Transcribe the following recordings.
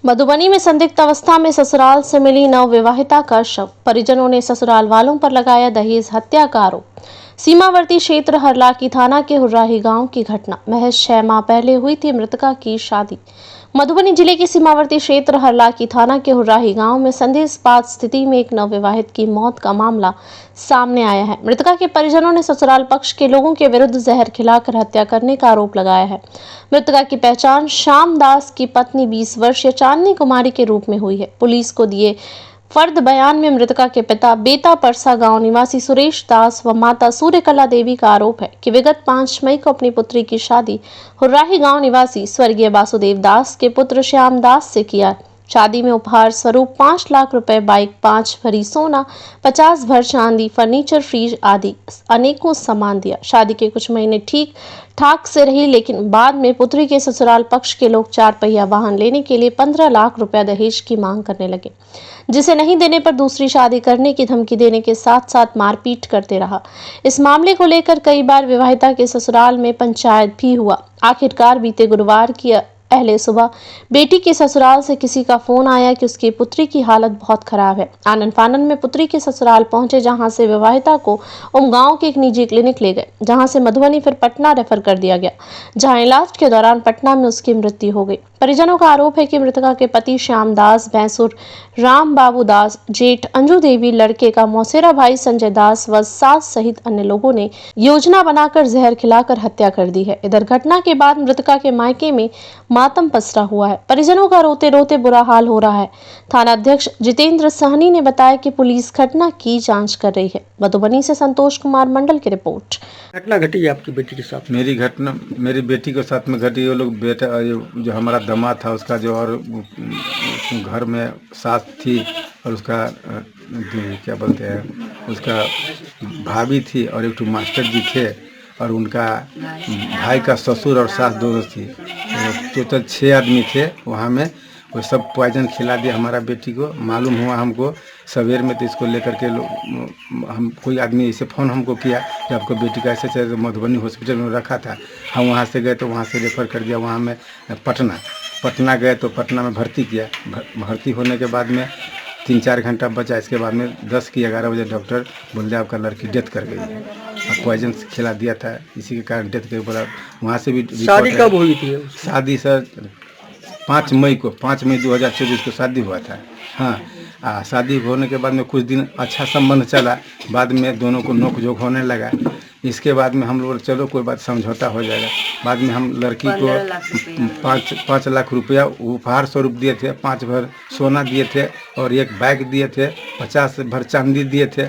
मधुबनी में संदिग्ध अवस्था में ससुराल से मिली नवविवाहिता का शव। परिजनों ने ससुराल वालों पर लगाया दहेज हत्या का आरोप। सीमावर्ती क्षेत्र हरलाखी थाना के हुर्राही गांव की घटना। महज 6 माह पहले हुई थी मृतका की शादी। मधुबनी जिले के सीमावर्ती क्षेत्र हरलाखी थाना के हुर्राही गांव में संदेहास्पद स्थिति में एक नवविवाहित की मौत का मामला सामने आया है। मृतका के परिजनों ने ससुराल पक्ष के लोगों के विरुद्ध जहर खिलाकर हत्या करने का आरोप लगाया है। मृतका की पहचान श्याम दास की पत्नी 20 वर्षीय चांदनी कुमारी के रूप में हुई है। पुलिस को दिए फर्द बयान में मृतका के पिता बेता परसा गांव निवासी सुरेश दास व माता सूर्यकला देवी का आरोप है कि विगत 5 मई को अपनी पुत्री की शादी हुर्राही गांव निवासी स्वर्गीय वासुदेव दास के पुत्र श्याम दास से किया। शादी में उपहार स्वरूप 5 लाख रुपए, बाइक, 5 भरी सोना, 50 भर चांदी, फर्नीचर, फ्रिज आदि अनेकों सामान दिया। शादी के कुछ महीने ठीक ठाक से रही, लेकिन बाद में पुत्री के ससुराल पक्ष के लोग 4 पहिया वाहन लेने के लिए 15 लाख रुपया दहेज की मांग करने लगे, जिसे नहीं देने पर दूसरी शादी करने की धमकी देने के साथ साथ मारपीट करते रहा। इस मामले को लेकर कई बार विवाहिता के ससुराल में पंचायत भी हुआ। आखिरकार बीते गुरुवार की पहले सुबह बेटी के ससुराल से किसी का फोन आया कि उसकी पुत्री की हालत बहुत खराब है। आनन फानन में पुत्री के ससुराल पहुंचे, जहां से विवाहिता को उमगांव के एक निजी क्लिनिक ले गए, जहां से मधुबनी फिर पटना रेफर कर दिया गया, जहां इलाज के दौरान पटना में उसकी मृत्यु हो गई। परिजनों का आरोप है कि मृतका के पति श्याम दास, भैंसुर राम बाबू दास, जेठ अंजू देवी, लड़के का मौसेरा भाई संजय दास व सास सहित अन्य लोगों ने योजना बनाकर जहर खिलाकर हत्या कर दी है। इधर घटना के बाद मृतका के मायके में मातम पसरा हुआ है। परिजनों का रोते रोते बुरा हाल हो रहा है। थाना अध्यक्ष जितेंद्र सहनी ने बताया कि पुलिस घटना की जांच कर रही है। मधुबनी से संतोष कुमार मंडल की रिपोर्ट। घटना घटी है आपकी बेटी के साथ? मेरी घटना मेरी बेटी के साथ में घटी। वो लोग बेटा जो हमारा दामाद था उसका जो और घर में सास थी और उसका क्या बोलते हैं उसका भाभी थी और एक मास्टर जी थे और उनका भाई का ससुर और सास दोनों थी। टोटल 6 आदमी थे वहाँ में। वो सब पॉइजन खिला दिया हमारा बेटी को। मालूम हुआ हमको सवेर में, तो इसको लेकर के हम कोई आदमी ऐसे फ़ोन हमको किया कि आपको बेटी का ऐसे मधुबनी हॉस्पिटल में रखा था। हम वहाँ से गए तो वहाँ से रेफ़र कर दिया वहाँ में पटना गए तो पटना में भर्ती किया। भर्ती होने के बाद में 3-4 घंटा बचा। इसके बाद में 10 की 11 बजे डॉक्टर बोले आपका लड़की डेथ कर गई है, पॉइजन खिला दिया था, इसी के कारण डेथ कर बोला। वहाँ से भी शादी कब हुई थी? शादी सर 5 मई 2024 को शादी हुआ था। हाँ, शादी होने के बाद में कुछ दिन अच्छा संबंध चला, बाद में दोनों को नोक झोंक होने लगा। इसके बाद में हम लोग चलो कोई बात समझौता हो जाएगा। बाद में हम लड़की को 5 लाख रुपया उपहार स्वरूप दिए थे, 5 भर सोना दिए थे और एक बैग दिए थे, 50 भर चांदी दिए थे।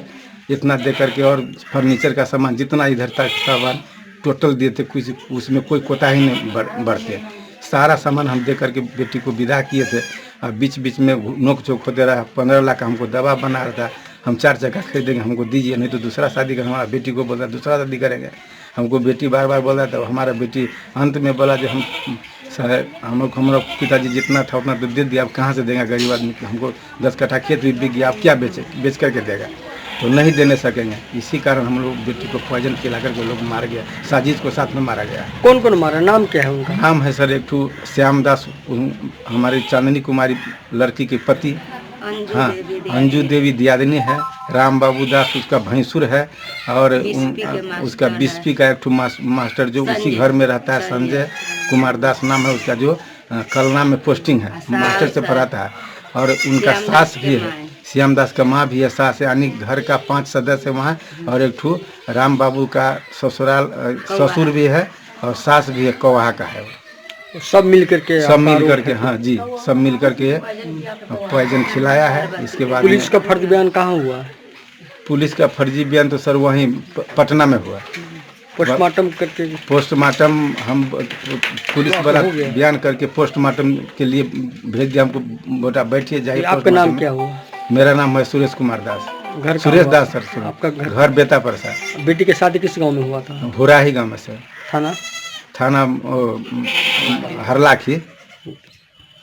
इतना दे करके और फर्नीचर का सामान जितना इधर तक सामान टोटल दिए थे, कुछ उसमें कोई कोताही नहीं बरते। सारा सामान हम दे करके बेटी को विदा किए थे। और बीच बीच में नोक झोंक होते रहा। 15 लाख हमको दवा बना रहा था, हम 4 चक्का खरीदेंगे, हमको दीजिए, नहीं तो दूसरा शादी कर। हमारा बेटी को बोला दूसरा शादी करेंगे। हमको बेटी बार बार बोला था। हमारा बेटी अंत में बोला जो हमारा पिताजी जितना था उतना तो दे दिया, अब कहाँ से देंगे गरीब आदमी को। हमको 10 कट्ठा खेत भी बिक गया, आप क्या बेच करके देगा, तो नहीं देने सकेंगे। इसी कारण हम लोग बेटी को पॉइजन खिला करके लोग मार गया, साजिश को साथ में मारा गया। कौन कौन मारा? नाम क्या है उनका? नाम है सर एक ठू श्याम दास, हमारी चांदनी कुमारी लड़की के पति। हाँ, अंजू देवी दियादिनी है। राम बाबू दास उसका भैंसुर है और उसका बिस्पी का एक ठू मास्टर जो उसी घर में रहता है, संजय कुमार दास नाम है उसका, जो कलना में पोस्टिंग है, मास्टर से पढ़ाता है। और उनका सास भी है, श्याम दास का माँ भी है, सास है, यानी घर का 5 सदस्य वहाँ। और एक ठू राम बाबू का ससुर भी है और सास भी है, कौहा का है। सब मिल करके हाँ जी, सब मिल करके पॉइजन खिलाया है। इसके बाद पुलिस का फर्जी बयान कहाँ हुआ? पुलिस का फर्जी बयान तो सर वहीं पटना में हुआ। पोस्टमार्टम करके पोस्टमार्टम हम पुलिस वाला बयान करके पोस्टमार्टम के लिए भेज दिया। हमको बेटा बैठिए जाइए। आपका नाम क्या हुआ? मेरा नाम है सुरेश कुमार दास। घर सुरेश दास सर। आपका घर बेता परसा। बेटी की शादी किस गांव में हुआ था? हुर्राही गाँव में सर। थाना हरलाखी।